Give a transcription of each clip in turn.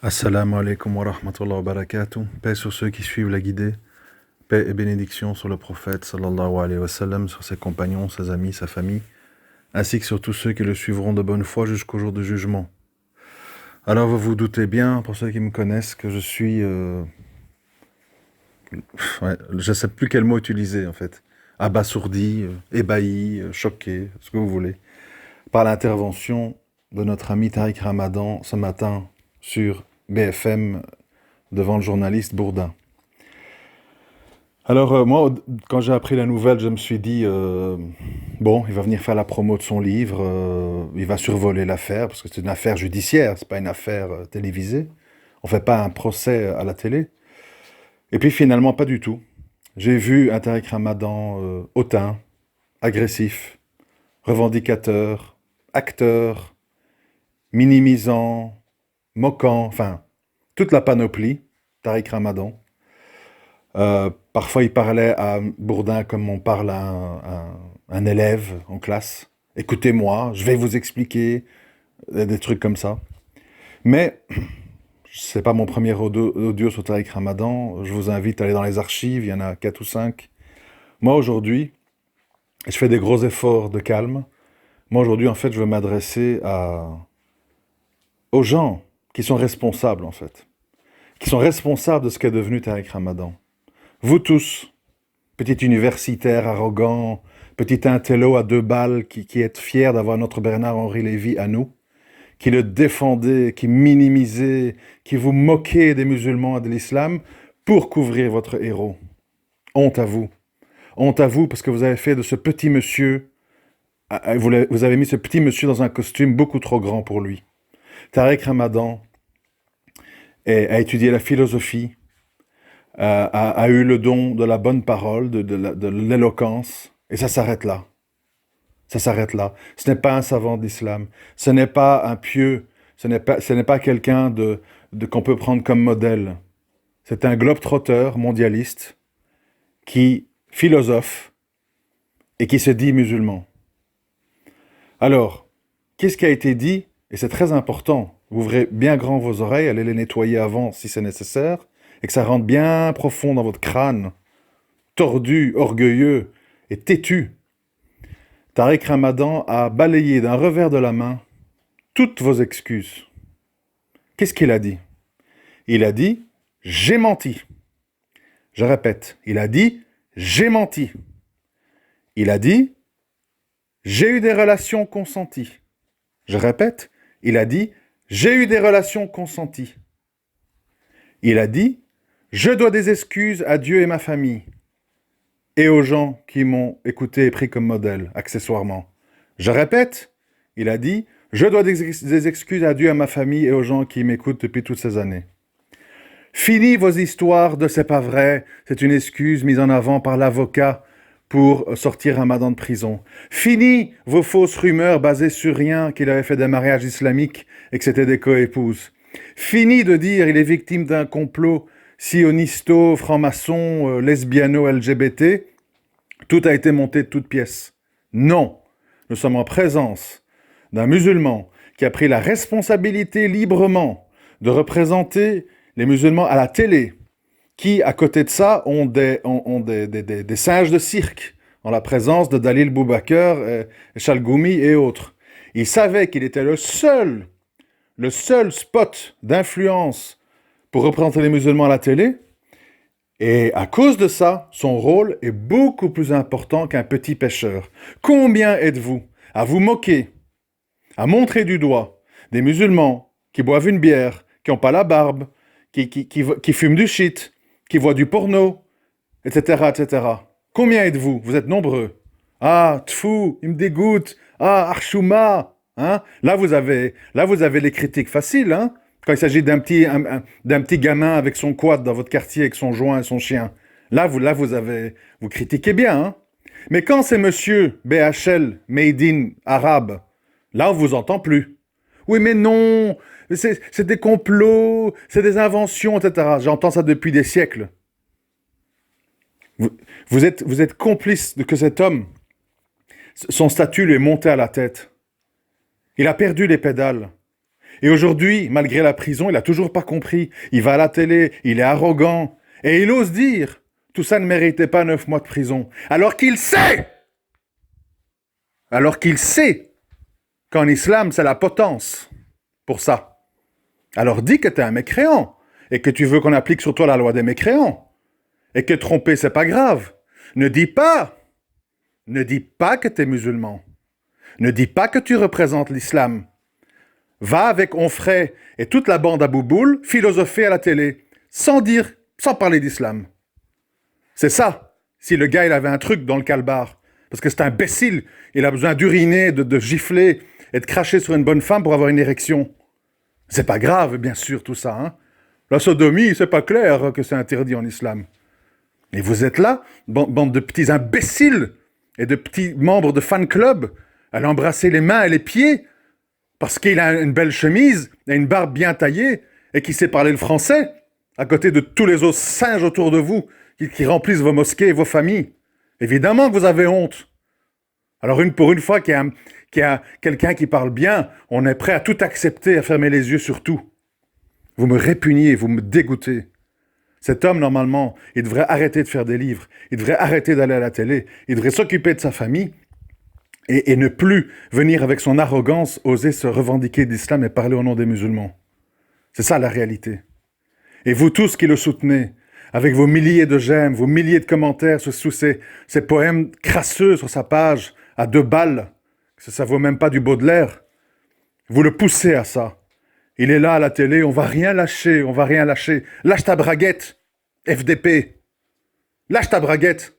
Assalamu alaikum wa rahmatullahi wa barakatuh. Paix sur ceux qui suivent la guidée. Paix et bénédiction sur le prophète sallallahu alayhi wa sallam, sur ses compagnons, ses amis, sa famille, ainsi que sur tous ceux qui le suivront de bonne foi jusqu'au jour du jugement. Alors vous vous doutez bien, pour ceux qui me connaissent, que je suis... je ne sais plus quel mot utiliser en fait. Abasourdi, ébahi, choqué, ce que vous voulez. Par l'intervention de notre ami Tariq Ramadan ce matin sur BFM devant le journaliste Bourdin. Alors moi, quand j'ai appris la nouvelle, je me suis dit, bon, il va venir faire la promo de son livre, il va survoler l'affaire, parce que c'est une affaire judiciaire, c'est pas une affaire télévisée. On fait pas un procès à la télé. Et puis finalement, pas du tout. J'ai vu un Tariq Ramadan hautain, agressif, revendicateur, acteur, minimisant, moquant, enfin, toute la panoplie, Tariq Ramadan. Parfois, il parlait à Bourdin comme on parle à un élève en classe. Écoutez-moi, je vais vous expliquer, des trucs comme ça. Mais, c'est pas mon premier audio sur Tariq Ramadan. Je vous invite à aller dans les archives, il y en a 4 ou 5. Moi, aujourd'hui, je fais des gros efforts de calme. Moi, aujourd'hui, en fait, je veux m'adresser aux gens qui sont responsables, en fait. Qui sont responsables de ce qu'est devenu Tariq Ramadan. Vous tous, petit universitaire arrogant, petit intello à 2 balles qui êtes fiers d'avoir notre Bernard-Henri Lévy à nous, qui le défendez, qui minimisez, qui vous moquez des musulmans et de l'islam pour couvrir votre héros. Honte à vous. Honte à vous parce que vous avez fait de ce petit monsieur, vous avez mis ce petit monsieur dans un costume beaucoup trop grand pour lui. Tariq Ramadan a étudié la philosophie, a eu le don de la bonne parole, de l'éloquence, et ça s'arrête là. Ça s'arrête là. Ce n'est pas un savant de l'islam, ce n'est pas un pieux, ce n'est pas quelqu'un qu'on peut prendre comme modèle. C'est un globe-trotteur mondialiste qui philosophe et qui se dit musulman. Alors, qu'est-ce qui a été dit? Et c'est très important. Ouvrez bien grand vos oreilles, allez les nettoyer avant si c'est nécessaire, et que ça rentre bien profond dans votre crâne, tordu, orgueilleux et têtu. Tariq Ramadan a balayé d'un revers de la main toutes vos excuses. Qu'est-ce qu'il a dit? Il a dit « j'ai menti ». Je répète, il a dit « j'ai menti ». Il a dit « j'ai eu des relations consenties ». Je répète, il a dit « j'ai eu des relations consenties ». Il a dit « je dois des excuses à Dieu et ma famille » et aux gens qui m'ont écouté et pris comme modèle, accessoirement. Je répète, il a dit « je dois des excuses à Dieu, à ma famille et aux gens qui m'écoutent depuis toutes ces années ». Fini vos histoires de « c'est pas vrai », c'est une excuse mise en avant par l'avocat pour sortir Ramadan de prison. Fini vos fausses rumeurs basées sur rien, qu'il avait fait des mariages islamiques et que c'était des coépouses. Fini de dire il est victime d'un complot sionisto, franc-maçon, lesbiano, LGBT. Tout a été monté de toutes pièces. Non, nous sommes en présence d'un musulman qui a pris la responsabilité librement de représenter les musulmans à la télé, qui, à côté de ça, ont des singes de cirque, en la présence de Dalil Boubaker, Chalgoumi et autres. Il savait qu'il était le seul spot d'influence pour représenter les musulmans à la télé, et à cause de ça, son rôle est beaucoup plus important qu'un petit pêcheur. Combien êtes-vous à vous moquer, à montrer du doigt des musulmans qui boivent une bière, qui n'ont pas la barbe, qui fument du shit, qui voient du porno, etc., etc. Combien êtes-vous? Vous êtes nombreux. Ah, tfou, il me dégoûte. Ah, archouma. Hein? Là, vous avez les critiques faciles, hein? Quand il s'agit d'un petit gamin avec son quad dans votre quartier, avec son joint et son chien. Vous critiquez bien, hein? Mais quand c'est monsieur BHL, made in arabe, là, on vous entend plus. Oui, mais non, c'est des complots, c'est des inventions, etc. J'entends ça depuis des siècles. Vous êtes complice de que cet homme, son statut lui est monté à la tête. Il a perdu les pédales. Et aujourd'hui, malgré la prison, il n'a toujours pas compris. Il va à la télé, il est arrogant. Et il ose dire, tout ça ne méritait pas 9 mois de prison. Alors qu'il sait qu'en islam, c'est la potence pour ça. Alors dis que tu es un mécréant et que tu veux qu'on applique sur toi la loi des mécréants et que tromper, c'est pas grave. Ne dis pas que tu es musulman. Ne dis pas que tu représentes l'islam. Va avec Onfray et toute la bande à Bouboul philosopher à la télé, sans parler d'islam. C'est ça, si le gars il avait un truc dans le calbar. Parce que c'est un imbécile, il a besoin d'uriner, de gifler et de cracher sur une bonne femme pour avoir une érection. C'est pas grave, bien sûr, tout ça. Hein. La sodomie, c'est pas clair que c'est interdit en islam. Et vous êtes là, bande de petits imbéciles et de petits membres de fan club, à l'embrasser les mains et les pieds parce qu'il a une belle chemise et une barbe bien taillée et qu'il sait parler le français, à côté de tous les autres singes autour de vous qui remplissent vos mosquées et vos familles. Évidemment que vous avez honte. Alors pour une fois qu'il y a quelqu'un qui parle bien, on est prêt à tout accepter, à fermer les yeux sur tout. Vous me répugnez, vous me dégoûtez. Cet homme, normalement, il devrait arrêter de faire des livres, il devrait arrêter d'aller à la télé, il devrait s'occuper de sa famille et ne plus venir avec son arrogance, oser se revendiquer d'islam et parler au nom des musulmans. C'est ça la réalité. Et vous tous qui le soutenez, avec vos milliers de j'aime, vos milliers de commentaires sous ces poèmes crasseux sur sa page, à 2 balles, ça vaut même pas du Baudelaire, vous le poussez à ça. Il est là à la télé, on va rien lâcher. Lâche ta braguette, FDP. Lâche ta braguette.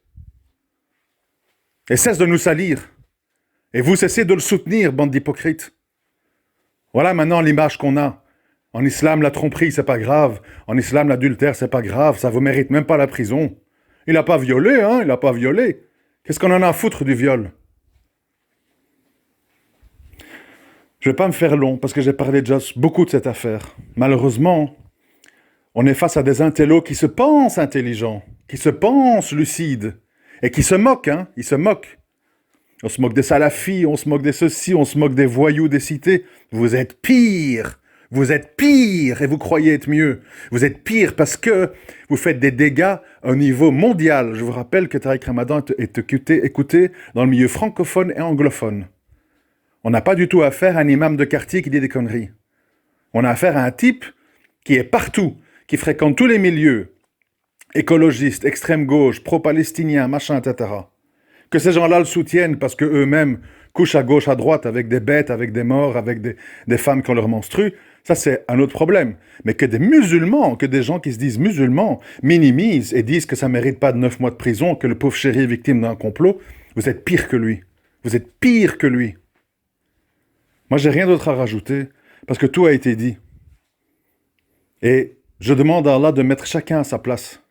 Et cesse de nous salir. Et vous cessez de le soutenir, bande d'hypocrites. Voilà maintenant l'image qu'on a. En islam, la tromperie, c'est pas grave. En islam, l'adultère, c'est pas grave. Ça vous mérite même pas la prison. Il n'a pas violé, hein, il n'a pas violé. Qu'est-ce qu'on en a à foutre du viol? Je ne vais pas me faire long, parce que j'ai parlé déjà beaucoup de cette affaire. Malheureusement, on est face à des intellos qui se pensent intelligents, qui se pensent lucides, et qui se moquent, hein, ils se moquent. On se moque des salafis, on se moque des ceci, on se moque des voyous des cités. Vous êtes pire, et vous croyez être mieux. Vous êtes pire parce que vous faites des dégâts au niveau mondial. Je vous rappelle que Tariq Ramadan est écouté dans le milieu francophone et anglophone. On n'a pas du tout affaire à un imam de quartier qui dit des conneries. On a affaire à un type qui est partout, qui fréquente tous les milieux, écologistes, extrême gauche, pro-palestiniens, machin, etc. Que ces gens-là le soutiennent parce qu'eux-mêmes couchent à gauche, à droite, avec des bêtes, avec des morts, avec des femmes qui ont leur menstru, ça c'est un autre problème. Mais que des musulmans, que des gens qui se disent musulmans, minimisent et disent que ça ne mérite pas de 9 mois de prison, que le pauvre chéri est victime d'un complot, vous êtes pire que lui. Vous êtes pire que lui. Moi, j'ai rien d'autre à rajouter, parce que tout a été dit. Et je demande à Allah de mettre chacun à sa place.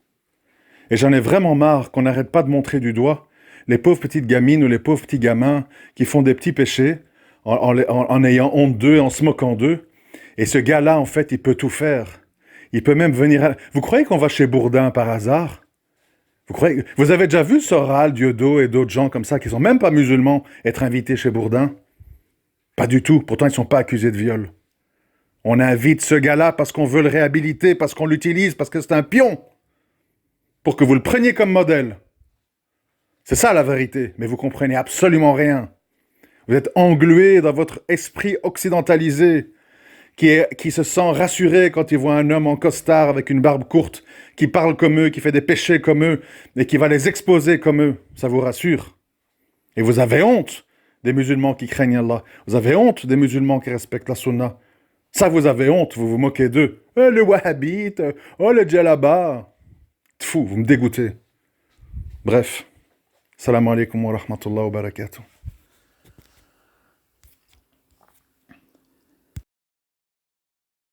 Et j'en ai vraiment marre qu'on n'arrête pas de montrer du doigt les pauvres petites gamines ou les pauvres petits gamins qui font des petits péchés en ayant honte d'eux, en se moquant d'eux. Et ce gars-là, en fait, il peut tout faire. Il peut même venir... Vous croyez qu'on va chez Bourdin par hasard? Vous avez déjà vu Soral, Dieudo et d'autres gens comme ça qui sont même pas musulmans être invités chez Bourdin? Pas du tout. Pourtant, ils ne sont pas accusés de viol. On invite ce gars-là parce qu'on veut le réhabiliter, parce qu'on l'utilise, parce que c'est un pion. Pour que vous le preniez comme modèle. C'est ça la vérité. Mais vous comprenez absolument rien. Vous êtes englués dans votre esprit occidentalisé qui se sent rassuré quand il voit un homme en costard avec une barbe courte, qui parle comme eux, qui fait des péchés comme eux, et qui va les exposer comme eux. Ça vous rassure. Et vous avez honte des musulmans qui craignent Allah. Vous avez honte des musulmans qui respectent la sunna. Ça, vous avez honte, vous vous moquez d'eux. Oh, le wahhabite, oh, le djellaba. Tfou, vous me dégoûtez. Bref. Salam alaikum wa rahmatullahi wa barakatuh.